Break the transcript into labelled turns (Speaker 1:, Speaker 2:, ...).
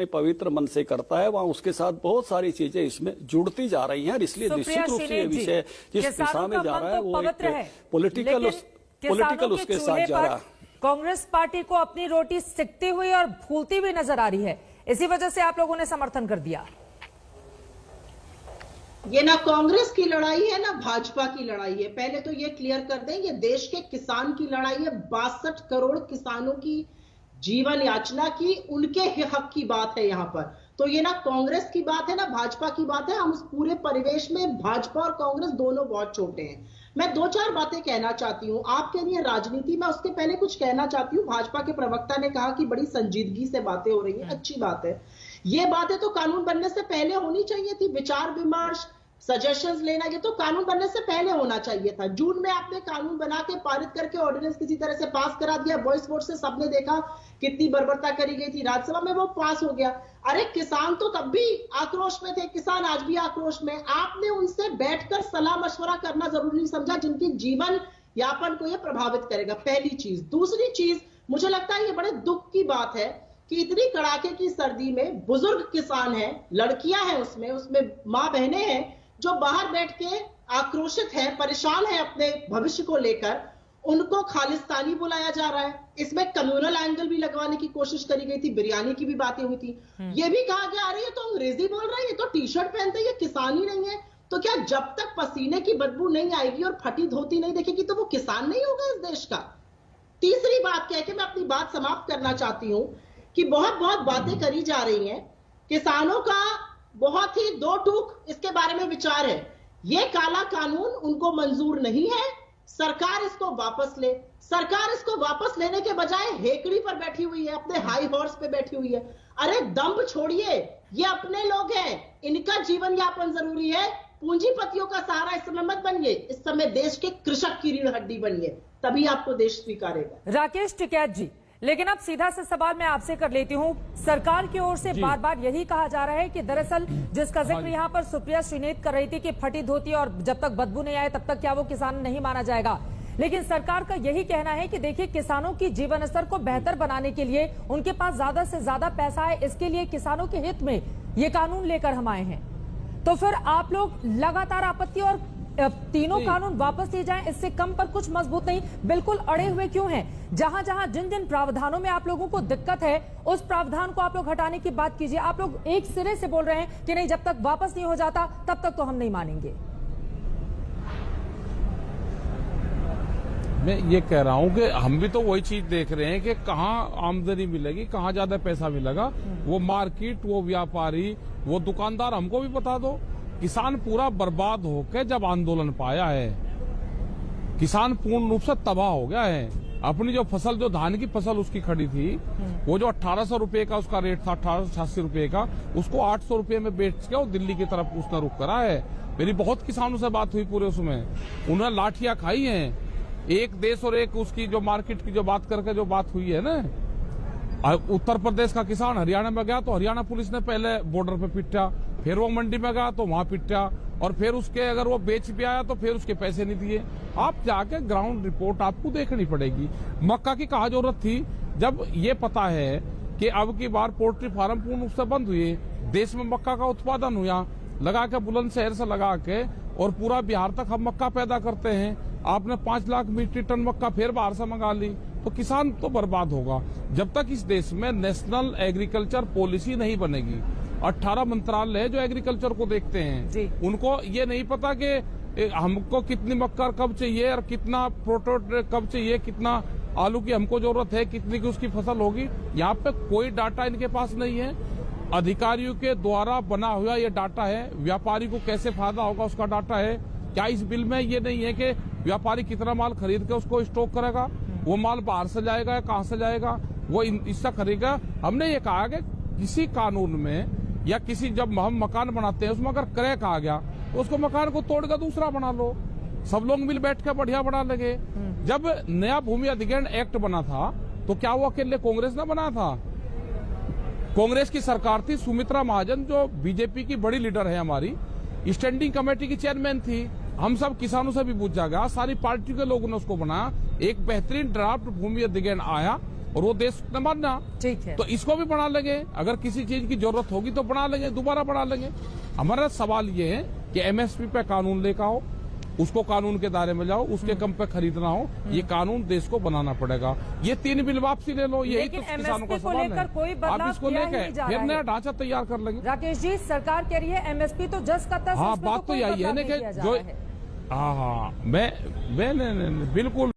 Speaker 1: पवित्र मन से करता है वहाँ उसके साथ बहुत सारी चीजें इसमें जुड़ती जा रही हैं, और इसलिए निश्चित रूप से ये विषय जिस दिशा में जा रहा है वो एक पॉलिटिकल उसके साथ जा रहा है।
Speaker 2: कांग्रेस पार्टी को अपनी रोटी सिकती हुई और फूलती हुई नजर आ रही है, इसी वजह से आप लोगों ने समर्थन कर दिया।
Speaker 3: ये ना कांग्रेस की लड़ाई है ना भाजपा की लड़ाई है, पहले तो ये क्लियर कर दें, ये देश के किसान की लड़ाई है। 62 करोड़ किसानों की जीवन याचना की, उनके हक की बात है यहाँ पर। तो ये ना कांग्रेस की बात है ना भाजपा की बात है। हम उस पूरे परिवेश में भाजपा और कांग्रेस दोनों बहुत छोटे हैं। मैं 2-4 बातें कहना चाहती हूँ आपके लिए राजनीति में। उसके पहले कुछ कहना चाहती हूँ। भाजपा के प्रवक्ता ने कहा कि बड़ी संजीदगी से बातें हो रही हैं, अच्छी बात है। ये बातें तो कानून बनने से पहले होनी चाहिए थी। विचार विमर्श, सजेशंस लेना, ये तो कानून बनने से पहले होना चाहिए था। जून में आपने कानून बना के पारित करके ऑर्डिनेंस किसी तरह से पास करा दिया। वॉइस वोट से सबने देखा कितनी बर्बरता करी गई थी, राज्यसभा में वो पास हो गया। अरे किसान तो तब भी आक्रोश में थे, किसान आज भी आक्रोश में। आपने उनसे बैठकर सलाह मशवरा करना जरूरी नहीं समझा, जिनकी जीवन यापन को ये प्रभावित करेगा। पहली चीज। दूसरी चीज, मुझे लगता है ये बड़े दुख की बात है कि इतनी कड़ाके की सर्दी में बुजुर्ग किसान हैं, लड़कियां हैं, उसमें मां बहनें हैं जो बाहर बैठ के आक्रोशित है, परेशान है अपने भविष्य को लेकर, उनको खालिस्तानी बुलाया जा रहा है। इसमें कम्युनल एंगल भी लगवाने की कोशिश करी गई थी, बिरयानी की भी बातें हुई थी। ये भी कहा गया अरे ये तो अंग्रेजी बोल रहे हैं, ये तो टी शर्ट पहनते हैं, ये किसान ही नहीं है। तो क्या जब तक पसीने की बदबू नहीं आएगी और फटी धोती नहीं देखेगी तो वो किसान नहीं होगा इस देश का? तीसरी बात कह के मैं अपनी बात समाप्त करना चाहती हूं कि बहुत बातें करी जा रही हैं। किसानों का बहुत ही दो टूक इसके बारे में विचार है। ये काला कानून उनको मंजूर नहीं है, सरकार इसको वापस ले। सरकार इसको वापस लेने के बजाय हेकड़ी पर बैठी हुई है, अपने हाई हॉर्स पे बैठी हुई है। अरे दम्भ छोड़िए, ये अपने लोग हैं, इनका जीवन यापन जरूरी है। पूंजीपतियों का सहारा इस समय मत बनिए, इस समय देश के कृषक की रीढ़ हड्डी बनिए, तभी आपको देश स्वीकारेगा।
Speaker 2: राकेश टिकैत जी, लेकिन अब सीधा से सवाल मैं आपसे कर लेती हूं। सरकार की ओर से बार बार यही कहा जा रहा है कि दरअसल जिसका जिक्र यहां पर सुप्रिया श्रीनेत कर रही थी कि फटी धोती और जब तक बदबू नहीं आए तब तक क्या वो किसान नहीं माना जाएगा, लेकिन सरकार का यही कहना है कि देखिए किसानों की जीवन स्तर को बेहतर बनाने के लिए उनके पास ज्यादा से ज्यादा पैसा है, इसके लिए किसानों के हित में ये कानून लेकर हम आए हैं। तो फिर आप लोग लगातार आपत्ति और तीनों कानून वापस लिए जाएं, इससे कम पर कुछ मजबूत नहीं, बिल्कुल अड़े हुए क्यों हैं? जहां जहां जिन जिन प्रावधानों में आप लोगों को दिक्कत है उस प्रावधान को आप लोग हटाने की बात कीजिए। आप लोग एक सिरे से बोल रहे हैं कि नहीं, जब तक वापस नहीं हो जाता तब तक तो हम नहीं मानेंगे।
Speaker 4: मैं ये कह रहा हूं कि हम भी तो वही चीज देख रहे हैं कि कहां आमदनी मिलेगी, कहां ज्यादा पैसा मिलेगा। वो मार्केट, वो व्यापारी, वो दुकानदार हमको भी बता दो। किसान पूरा बर्बाद होकर जब आंदोलन पाया है, किसान पूर्ण रूप से तबाह हो गया है। अपनी जो फसल, जो धान की फसल उसकी खड़ी थी, वो जो 1800 रुपए का उसका रेट था, 1886 रुपए का, उसको 800 रुपए में बेच के वो दिल्ली की तरफ उसने रुख करा है। मेरी बहुत किसानों से बात हुई पूरे उसमें, उन्होंने लाठियां खाई हैं। एक देश और एक उसकी जो मार्केट की जो बात करके जो बात हुई है ना, उत्तर प्रदेश का किसान हरियाणा में गया तो हरियाणा पुलिस ने पहले बॉर्डर पे पिटा, फिर वो मंडी में गया तो वहां पिटा, और फिर उसके अगर वो बेच भी आया तो फिर उसके पैसे नहीं दिए। आप जाके ग्राउंड रिपोर्ट आपको देखनी पड़ेगी। मक्का की कहा जरूरत थी, जब ये पता है कि अब की बार पोल्ट्री फार्म पूर्ण रूप से बंद हुए, देश में मक्का का उत्पादन हुआ, लगा के बुलंदशहर से लगा के और पूरा बिहार तक हम मक्का पैदा करते हैं। आपने 5 लाख मीट्रिक टन मक्का फिर बाहर से मंगा ली, तो किसान तो बर्बाद होगा। जब तक इस देश में नेशनल एग्रीकल्चर पॉलिसी नहीं बनेगी, 18 मंत्रालय है जो एग्रीकल्चर को देखते हैं, उनको ये नहीं पता कि हमको कितनी मक्का कब चाहिए और कितना प्रोटो कब चाहिए, कितना आलू की हमको जरूरत है, कितनी की उसकी फसल होगी। यहाँ पे कोई डाटा इनके पास नहीं है। अधिकारियों के द्वारा बना हुआ ये डाटा है, व्यापारी को कैसे फायदा होगा उसका डाटा है। क्या इस बिल में ये नहीं है कि व्यापारी कितना माल खरीद के उसको स्टॉक करेगा, वो माल बाहर से जाएगा या कहां से जाएगा, वो इससे खरीदेगा। हमने ये कहा कि किसी कानून में या किसी, जब हम मकान बनाते हैं उसमें अगर क्रैक आ गया तो उसको मकान को तोड़कर दूसरा बना लो, सब लोग मिल बैठ कर बढ़िया बना लगे। जब नया भूमि अधिग्रहण एक्ट बना था तो क्या वो अकेले कांग्रेस ने बनाया था? कांग्रेस की सरकार थी, सुमित्रा महाजन जो बीजेपी की बड़ी लीडर है हमारी, स्टैंडिंग कमेटी की चेयरमैन थी। हम सब किसानों से भी पूछा गया, सारी पार्टी के लोगों ने उसको बनाया। एक बेहतरीन ड्राफ्ट भूमि अधिग्रहण आया, और वो देश ने मानना।
Speaker 2: ठीक है,
Speaker 4: तो इसको भी बढ़ा लेंगे, अगर किसी चीज की जरूरत होगी तो बढ़ा लेंगे, दोबारा बढ़ा लेंगे। हमारा सवाल ये है कि एमएसपी पे कानून लेकर आओ, उसको कानून के दायरे में लाओ, उसके कम पे खरीदना हो, ये कानून देश को बनाना पड़ेगा। ये 3 बिल वापसी ले लो, यही तो किसानों का सवाल है। आप इसको लेकर फिर नया ढांचा तैयार कर लेंगे।
Speaker 2: राकेश जी, सरकार कह रही है एमएसपी तो जस का तस,
Speaker 4: हाँ, बात तो यही है ना कि जो, हाँ, मैं बिल्कुल